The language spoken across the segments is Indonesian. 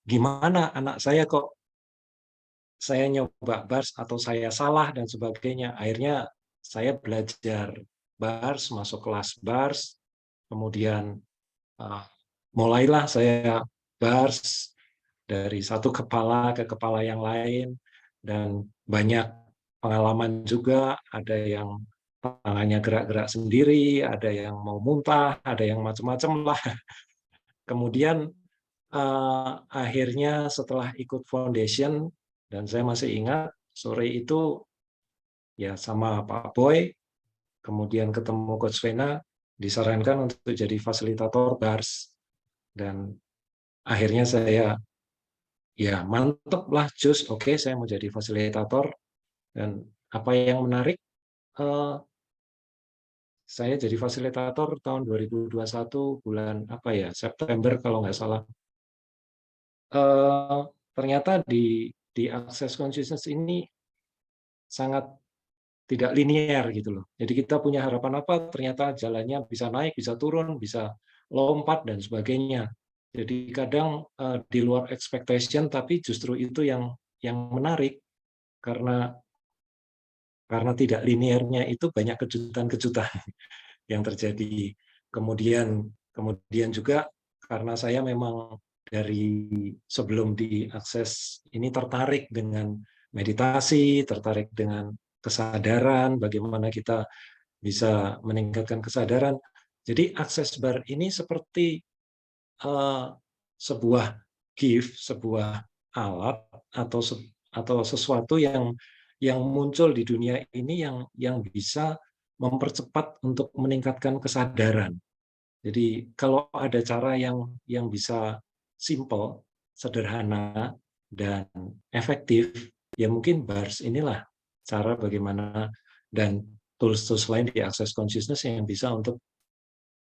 gimana anak saya kok saya nyoba bars atau saya salah dan sebagainya. Akhirnya saya belajar bars, masuk kelas bars, kemudian mulailah saya bars dari satu kepala ke kepala yang lain, dan banyak pengalaman juga, ada yang tangannya gerak-gerak sendiri, ada yang mau muntah, ada yang macam-macam lah. Kemudian akhirnya setelah ikut foundation, dan saya masih ingat sore itu ya sama Pak Boy, kemudian ketemu Coach Vena, disarankan untuk jadi fasilitator bars, dan akhirnya saya ya mantep lah, cus, oke, saya mau jadi fasilitator. Dan apa yang menarik, saya jadi fasilitator tahun 2021 bulan apa ya, September kalau nggak salah. Ternyata di Access Consciousness ini sangat tidak linear gitu loh. Jadi kita punya harapan apa, ternyata jalannya bisa naik, bisa turun, bisa lompat dan sebagainya. Jadi kadang di luar expectation, tapi justru itu yang menarik, karena tidak linearnya itu banyak kejutan-kejutan yang terjadi. Kemudian juga karena saya memang dari sebelum diakses ini tertarik dengan meditasi, tertarik dengan kesadaran, bagaimana kita bisa meningkatkan kesadaran. Jadi akses bar ini seperti sebuah gift, sebuah alat atau sesuatu yang muncul di dunia ini yang bisa mempercepat untuk meningkatkan kesadaran. Jadi kalau ada cara yang bisa simple, sederhana, dan efektif, ya mungkin bars inilah cara bagaimana, dan tools-tools lain di Access Consciousness yang bisa untuk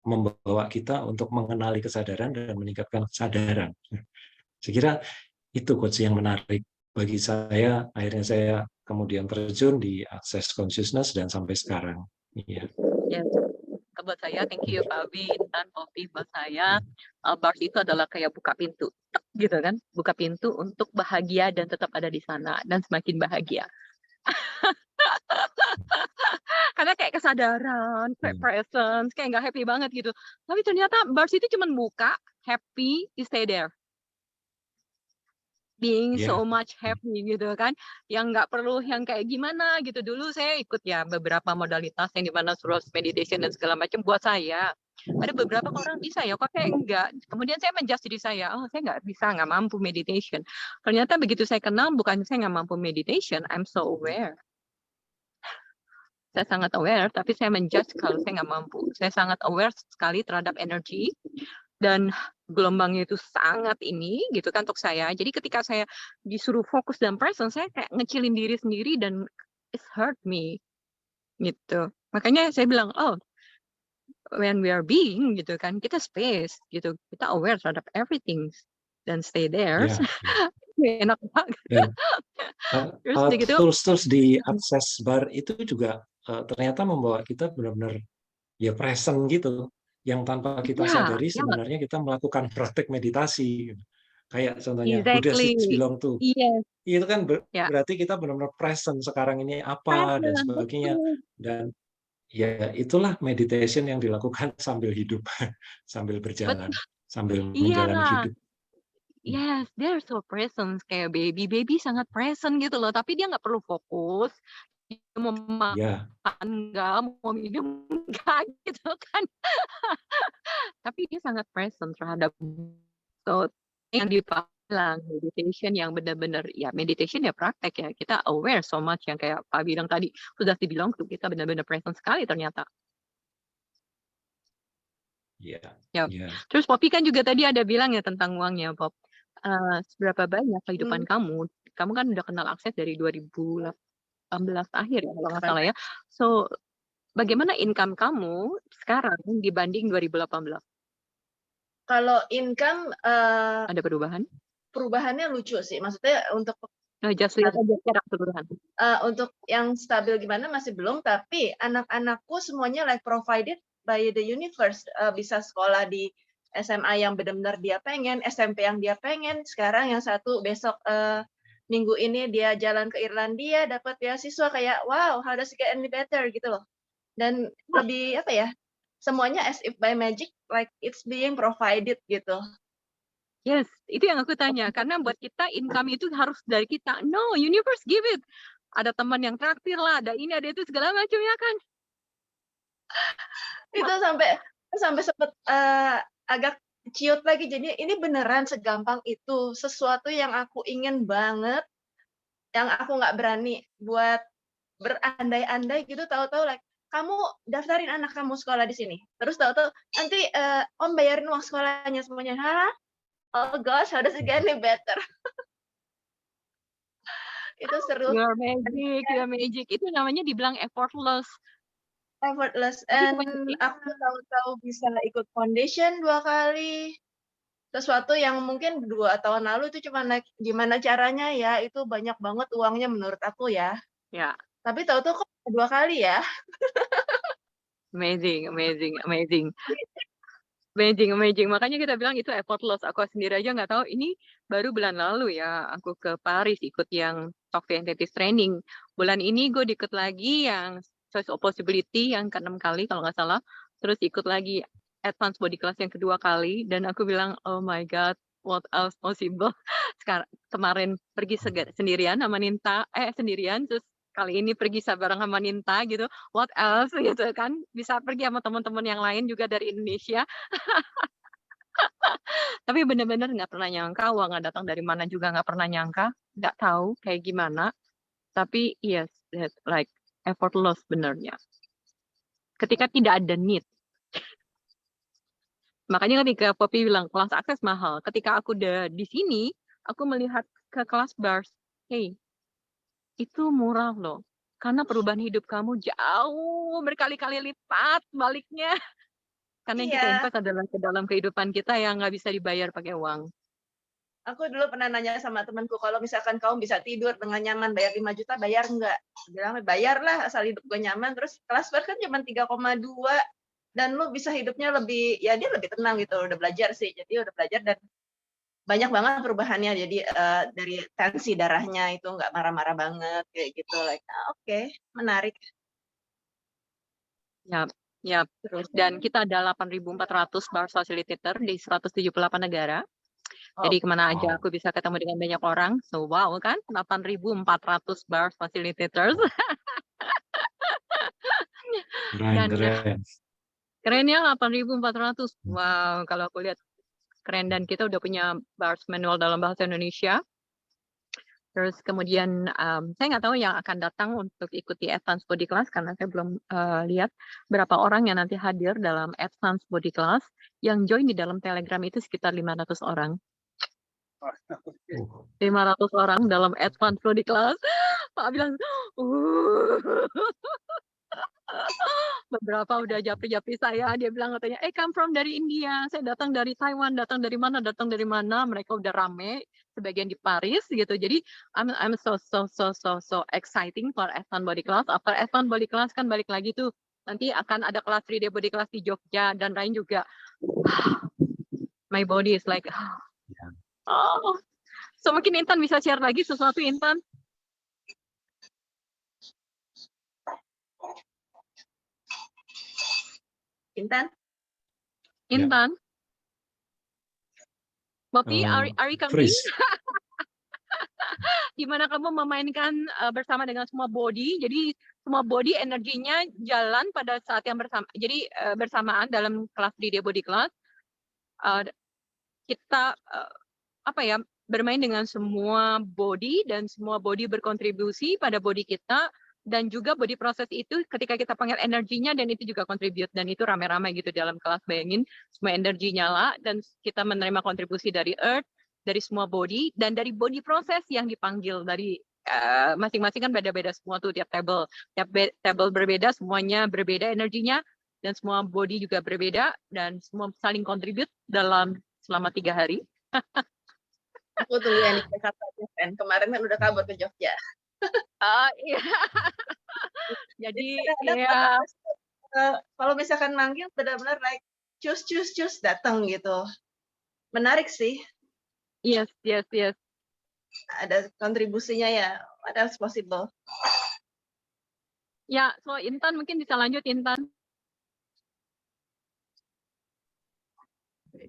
membawa kita untuk mengenali kesadaran dan meningkatkan kesadaran. Saya kira itu coach yang menarik bagi saya. Akhirnya saya kemudian terjun di Access Consciousness dan sampai sekarang. Iya. Yes. Buat saya, thank you Pak Abi, Intan, Popi, buat saya bars itu adalah kayak buka pintu, gitu kan, buka pintu untuk bahagia dan tetap ada di sana dan semakin bahagia. Karena kayak kesadaran, kayak presence, kayak nggak happy banget gitu. Tapi ternyata bars itu cuma buka, happy, you stay there. Being so much happy gitu kan, yang nggak perlu yang kayak gimana gitu. Dulu saya ikut ya beberapa modalitas yang dimana suruh meditation dan segala macam. Buat saya ada beberapa orang bisa ya, kok kayak enggak. Kemudian saya menjudge diri saya, oh saya nggak bisa, nggak mampu meditation. Ternyata begitu saya kenal, bukan saya nggak mampu meditation, I'm so aware. Saya sangat aware, tapi saya menjudge kalau saya nggak mampu. Saya sangat aware sekali terhadap energi, dan gelombangnya itu sangat ini gitu kan untuk saya. Jadi ketika saya disuruh fokus dan present, saya kayak ngecilin diri sendiri dan it hurt me gitu. Makanya saya bilang, oh, when we are being gitu kan, kita space gitu, kita aware terhadap everything dan stay there. Enak banget. Terus gitu, Tools-tools di Access Bar itu juga ternyata membawa kita benar-benar ya present gitu, yang tanpa kita sadari sebenarnya kita melakukan praktek meditasi. Kayak contohnya Buddha Sits bilang tuh, itu kan berarti kita benar-benar present sekarang ini apa dan sebagainya, dan ya itulah meditation yang dilakukan sambil hidup, sambil berjalan, sambil menjalani hidup. Yes, they're so present, kayak baby sangat present gitu loh, tapi dia nggak perlu fokus, dia mau makan nggak, mau minum nggak gitu kan. Tapi dia sangat present terhadap yang dibilang meditation yang benar-benar ya, meditation ya praktek ya, kita aware so much yang kayak Pak bilang tadi, sudah dibilang tuh kita benar-benar present sekali ternyata. Terus Popi kan juga tadi ada bilang ya tentang uangnya, Pop. Seberapa banyak kehidupan kamu kan udah kenal Akses dari 2018 akhir ya kalau nggak salah ya. So bagaimana income kamu sekarang dibanding 2018? Kalau income ada perubahan? Perubahannya lucu sih, maksudnya untuk untuk yang stabil gimana masih belum, tapi anak-anakku semuanya like provided by the universe, bisa sekolah di SMA yang benar-benar dia pengen, SMP yang dia pengen, sekarang yang satu besok minggu ini dia jalan ke Irlandia dapat beasiswa, kayak wow, how does it get any better gitu loh. Dan lebih apa ya? Semuanya as if by magic, like it's being provided gitu. Yes, itu yang aku tanya. Karena buat kita income itu harus dari kita. No, universe give it. Ada teman yang traktir lah, ada ini, ada itu segala macam ya kan. Itu sampai sempet agak ciut lagi. Jadi ini beneran segampang itu. Sesuatu yang aku ingin banget, yang aku nggak berani buat berandai-andai gitu, tahu-tahu like, kamu daftarin anak kamu sekolah di sini. Terus tahu-tahu nanti Om bayarin uang sekolahnya semuanya. Hah? Oh gosh, how does it get any better? Itu seru. Your magic, your magic. Itu namanya dibilang effortless. Effortless. Tapi And kebanyakan aku tahu-tahu bisa ikut foundation 2 kali. Sesuatu yang mungkin 2 tahun lalu itu cuma like, gimana caranya ya, itu banyak banget uangnya menurut aku ya. ya, Tapi tahu-tahu kok 2 kali ya. amazing, amazing, amazing. Amazing, amazing. Makanya kita bilang itu effortless. Aku sendiri aja nggak tahu. Ini baru bulan lalu ya, aku ke Paris ikut yang Talk to Entities Training. Bulan ini gue ikut lagi yang Choice of Possibility yang ke-6 kali kalau nggak salah. Terus ikut lagi Advanced Body Class yang kedua kali. Dan aku bilang, oh my God, what else possible? Kemarin pergi sendirian sama Ninta, sendirian, terus kali ini pergi bareng sama Ninta gitu. What else gitu kan? Bisa pergi sama teman-teman yang lain juga dari Indonesia. Tapi benar-benar nggak pernah nyangka uang nggak datang dari mana juga nggak pernah nyangka, nggak tahu kayak gimana. Tapi yes, that's like effortless benernya. Ketika tidak ada need. Makanya ketika Poppy bilang kelas akses mahal, ketika aku udah di sini, aku melihat ke kelas bars, hey, itu murah loh. Karena perubahan hidup kamu jauh berkali-kali lipat baliknya. Karena yang kita Iya. invest adalah ke dalam kehidupan kita yang nggak bisa dibayar pakai uang. Aku dulu pernah nanya sama temanku, kalau misalkan kamu bisa tidur dengan nyaman bayar 5 juta, bayar nggak? Bilang bayar lah asal hidup gue nyaman. Terus kelas bar kan cuma 3,2 dan lu bisa hidupnya lebih, ya dia lebih tenang gitu. Udah belajar sih, jadi udah belajar dan banyak banget perubahannya. Jadi dari tensi darahnya itu nggak marah-marah banget kayak gitu. Like oke, menarik. Ya, terus dan kita ada 8.400 bar facilitator di 178 negara. Jadi kemana aja aku bisa ketemu dengan banyak orang. So wow kan, 8.400 bar facilitators. Dan keren ya 8.400. Wow, kalau aku lihat keren, dan kita udah punya bars manual dalam bahasa Indonesia. Terus kemudian saya nggak tahu yang akan datang untuk ikuti Advanced Body Class karena saya belum lihat berapa orang yang nanti hadir dalam Advanced Body Class. Yang join di dalam Telegram itu sekitar 500 orang. 500 orang dalam Advanced Body Class. Pak bilang, beberapa udah japri-japri saya, dia bilang katanya, come from dari India, saya datang dari Taiwan, datang dari mana, mereka udah rame, sebagian di Paris gitu. Jadi I'm so exciting for Advanced Body Class. After Advanced Body Class kan balik lagi tuh, nanti akan ada kelas 3D Body Class di Jogja dan lain juga. My body is like, oh. So mungkin Intan bisa share lagi sesuatu, Intan? Intan? Intan? Poppy, are you coming? Gimana kamu memainkan bersama dengan semua body? Jadi semua body energinya jalan pada saat yang bersama. Jadi bersamaan dalam kelas 3D Body Class. Kita bermain dengan semua body dan semua body berkontribusi pada body kita. Dan juga body proses itu ketika kita panggil energinya dan itu juga contribute, dan itu rame-rame gitu dalam kelas. Bayangin semua energi nyala dan kita menerima kontribusi dari earth, dari semua body, dan dari body proses yang dipanggil dari masing-masing kan beda-beda semua tuh, tiap table berbeda, semuanya berbeda energinya, dan semua body juga berbeda dan semua saling contribute dalam selama 3 hari. Aku tunggu yang di Jakarta, kemarin kan udah kabur ke Jogja. Iya. Jadi ya kalau misalkan manggil benar-benar like cus datang gitu. Menarik sih. Yes. Ada kontribusinya ya. What else possible? Ya, so Intan mungkin bisa lanjut Intan.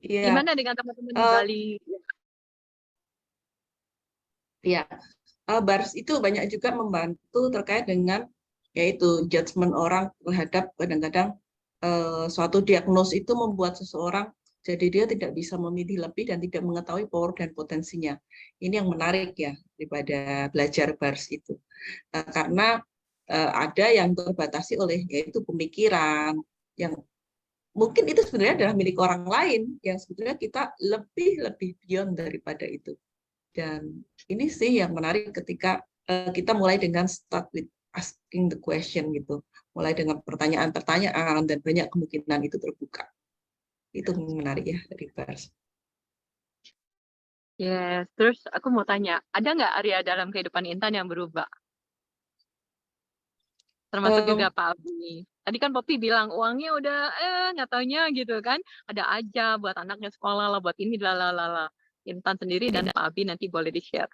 Iya, Gimana dengan teman-teman di Bali? ya, BARS itu banyak juga membantu terkait dengan yaitu judgement orang terhadap kadang-kadang suatu diagnos itu membuat seseorang jadi dia tidak bisa memilih lebih dan tidak mengetahui power dan potensinya. Ini yang menarik ya daripada belajar BARS itu. Karena ada yang terbatasi oleh yaitu pemikiran yang mungkin itu sebenarnya adalah milik orang lain yang sebetulnya kita lebih beyond daripada itu. Dan ini sih yang menarik ketika kita mulai dengan start with asking the question gitu. Mulai dengan pertanyaan-pertanyaan dan banyak kemungkinan itu terbuka. Itu menarik ya dari BARS. Yes, terus aku mau tanya, ada nggak area dalam kehidupan Intan yang berubah? Termasuk juga Pak Abi. Tadi kan Poppy bilang uangnya udah nggak taunya gitu kan. Ada aja buat anaknya sekolah lah, buat ini lalala. Intan sendiri dan Pak Abi nanti boleh di-share.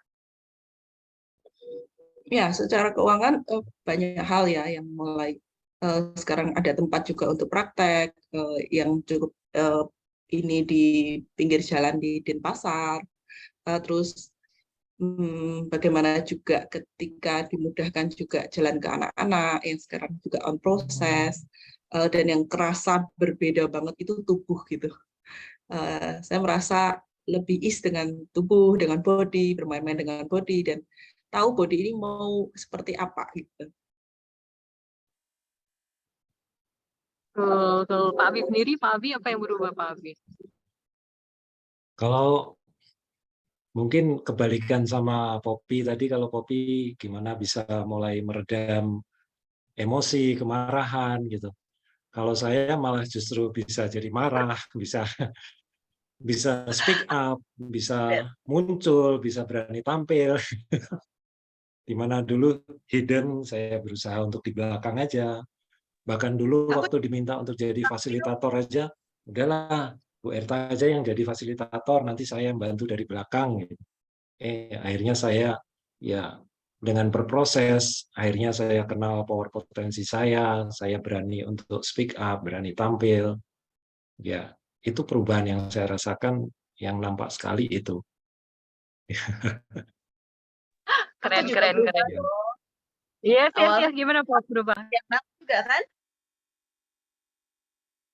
Ya, secara keuangan banyak hal ya yang mulai sekarang ada tempat juga untuk praktek yang cukup ini di pinggir jalan di Denpasar. Terus bagaimana juga ketika dimudahkan juga jalan ke anak-anak yang sekarang juga on proses dan yang kerasa berbeda banget itu tubuh gitu. Saya merasa lebih ease dengan tubuh, dengan body, bermain-main dengan body dan tahu body ini mau seperti apa gitu. Tuh, Pak Abi sendiri, Pak Abi apa yang berubah Pak Abi? Kalau mungkin kebalikan sama Poppy tadi, kalau Poppy gimana bisa mulai meredam emosi, kemarahan gitu. Kalau saya malah justru bisa jadi marah, bisa speak up, bisa muncul, bisa berani tampil. Dimana dulu hidden, saya berusaha untuk di belakang aja. Bahkan dulu waktu diminta untuk jadi fasilitator aja, udahlah Bu Erta aja yang jadi fasilitator, nanti saya bantu dari belakang. Akhirnya saya ya dengan berproses, akhirnya saya kenal power potensi saya berani untuk speak up, berani tampil. Ya, itu perubahan yang saya rasakan yang nampak sekali itu. Keren. Yes, Gimana Pak berubah? Juga kan?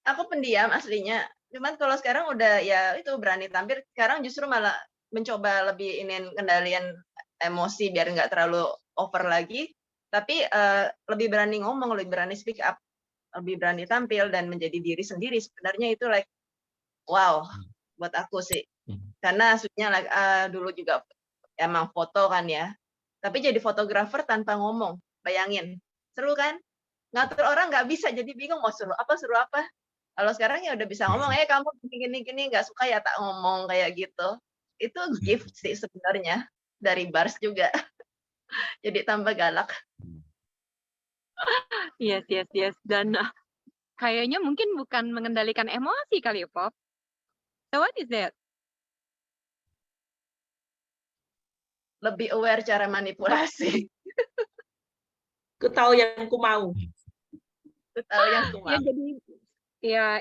Aku pendiam aslinya. Cuman kalau sekarang udah ya itu berani tampil. Sekarang justru malah mencoba lebih kendalian emosi biar nggak terlalu over lagi. Tapi lebih berani ngomong, lebih berani speak up, lebih berani tampil dan menjadi diri sendiri. Sebenarnya itu like wow buat aku sih. Karena aslinya dulu juga emang foto kan ya. Tapi jadi fotografer tanpa ngomong. Bayangin. Seru kan? Ngatur orang nggak bisa, jadi bingung mau suruh apa. Kalau sekarang ya udah bisa ngomong, kamu gini, nggak suka ya tak ngomong kayak gitu. Itu gift sih sebenarnya dari BARS juga. Jadi tambah galak. Yes. Dan kayaknya mungkin bukan mengendalikan emosi kali ya, Pop. So what is that? Lebih aware cara manipulasi. Aku tahu yang aku mau. Ya jadi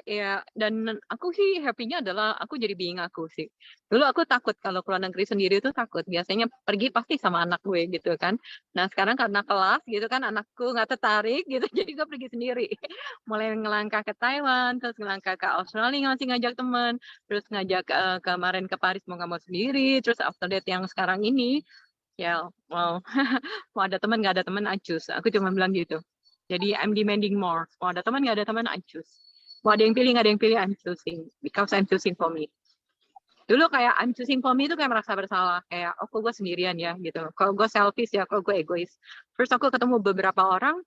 ya dan aku sih happy-nya adalah aku jadi being aku sih. Dulu aku takut kalau keluar negeri sendiri itu takut. Biasanya pergi pasti sama anak gue gitu kan. Nah sekarang karena kelas gitu kan anakku nggak tertarik gitu jadi gue pergi sendiri. Mulai ngelangkah ke Taiwan, terus ngelangkah ke Australia masih ngajak teman, terus ngajak kemarin ke Paris mau nggak mau sendiri, terus after that yang sekarang ini ya mau ada teman nggak ada teman I choose. Aku cuma bilang gitu. Jadi I'm demanding more. Mau ada teman nggak ada teman I choose. Mau ada yang pilih nggak ada yang pilih I'm choosing because I'm choosing for me. Dulu kayak I'm choosing for me itu kayak merasa bersalah kayak kok gue sendirian ya gitu. Kalau gue selfish ya, kalau gue egois. Terus aku ketemu beberapa orang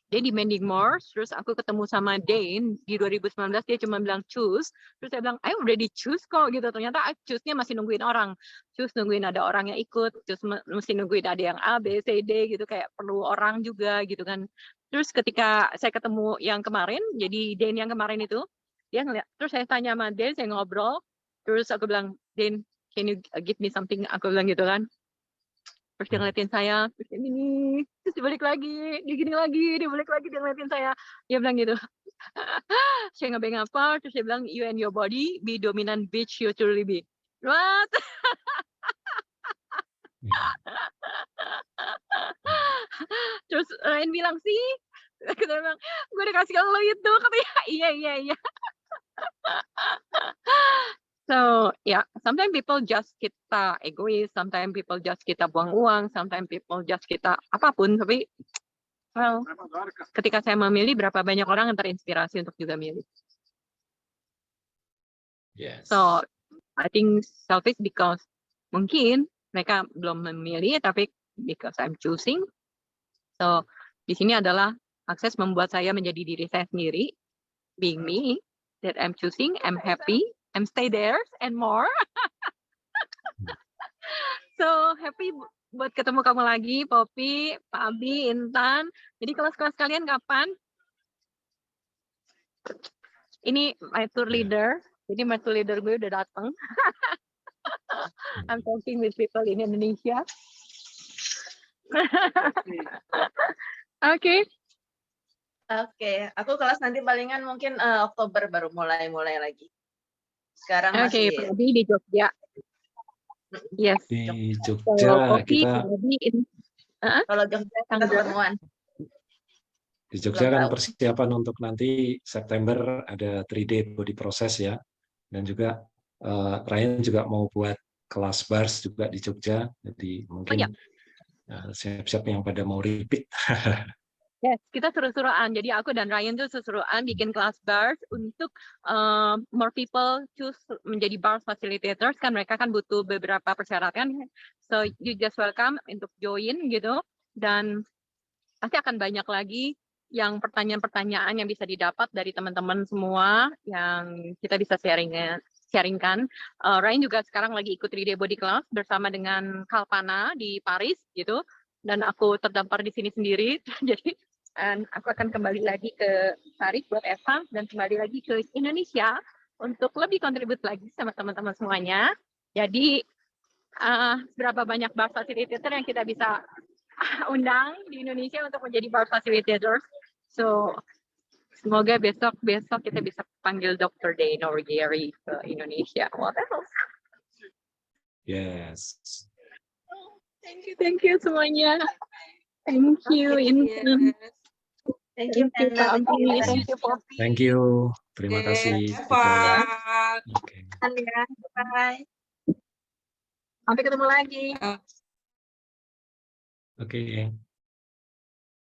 dia demanding more, terus aku ketemu sama Dane di 2019 dia cuma bilang choose, terus saya bilang I already choose kok gitu, ternyata choose-nya masih nungguin orang, choose nungguin ada orang yang ikut, choose mesti nungguin ada yang A, B, C, D gitu, kayak perlu orang juga gitu kan. Terus ketika saya ketemu yang kemarin, jadi Dane yang kemarin itu, Dia ngeliat, terus saya tanya sama dia, saya ngobrol, terus aku bilang, Din, can you give me something? Aku bilang gitu kan. Terus dia ngeliatin saya, terus dia gini, terus dia balik lagi, dia gini lagi, dia balik lagi, dia ngeliatin saya. Dia bilang gitu. Saya nggak pegang apa, terus dia bilang, you and your body be dominant bitch you truly be. What? Terus Ryan bilang sih, kita bilang, gue dikasih ke lo itu, katanya, iya. So yeah, sometimes people just kita egois, sometimes people just kita buang uang, sometimes people just kita apapun, tapi well, ketika saya memilih, berapa banyak orang yang terinspirasi untuk juga milih. Yes. So I think selfish because mungkin mereka belum memilih, tapi because I'm choosing. So di sini adalah akses membuat saya menjadi diri saya sendiri, being me, that I'm choosing, I'm happy, I'm stay there and more. So happy buat ketemu kamu lagi, Poppy, Pak Abi, Intan. Jadi kelas-kelas kalian kapan? Ini my tour leader. Jadi my tour leader gue udah datang. I'm talking with people in Indonesia. Oke. Oke, aku kelas nanti palingan mungkin Oktober baru mulai lagi. Sekarang Oke, masih Pak Abi di Jogja. Yes. Di So, Jogja Poppy, kita Pak Abi kalau Jogja kita Tanggal ketemuan. di Jogja Belum kan tahu. persiapan untuk nanti September ada 3D body process ya, dan juga Ryan juga mau buat kelas bars juga di Jogja, jadi mungkin ya. siap-siap yang pada mau repeat. Yes, kita seru-seruan. Jadi aku dan Ryan tuh seru-seruan bikin kelas bars untuk more people choose menjadi bar facilitators, kan mereka kan butuh beberapa persyaratan. So you just welcome untuk join gitu, dan pasti akan banyak lagi yang pertanyaan-pertanyaan yang bisa didapat dari teman-teman semua yang kita bisa sharingkan. Ryan juga sekarang lagi ikut 3D Body Class bersama dengan Kalpana di Paris gitu, dan aku terdampar di sini sendiri. Jadi aku akan kembali lagi ke Paris buat Eva dan kembali lagi ke Indonesia untuk lebih kontribut lagi sama teman-teman semuanya. Jadi berapa banyak bar facilitator yang kita bisa undang di Indonesia untuk menjadi bar facilitators. So semoga besok kita bisa panggil Dr. Dane or Gary ke Indonesia. What else? Yes. Thank you semuanya. Thank you, Intan. Thank you, Thank you, Pak Abi. Thank you, Poppy. Thank you. Terima kasih. Eva. Oke. Bye. Sampai ketemu lagi. Oke.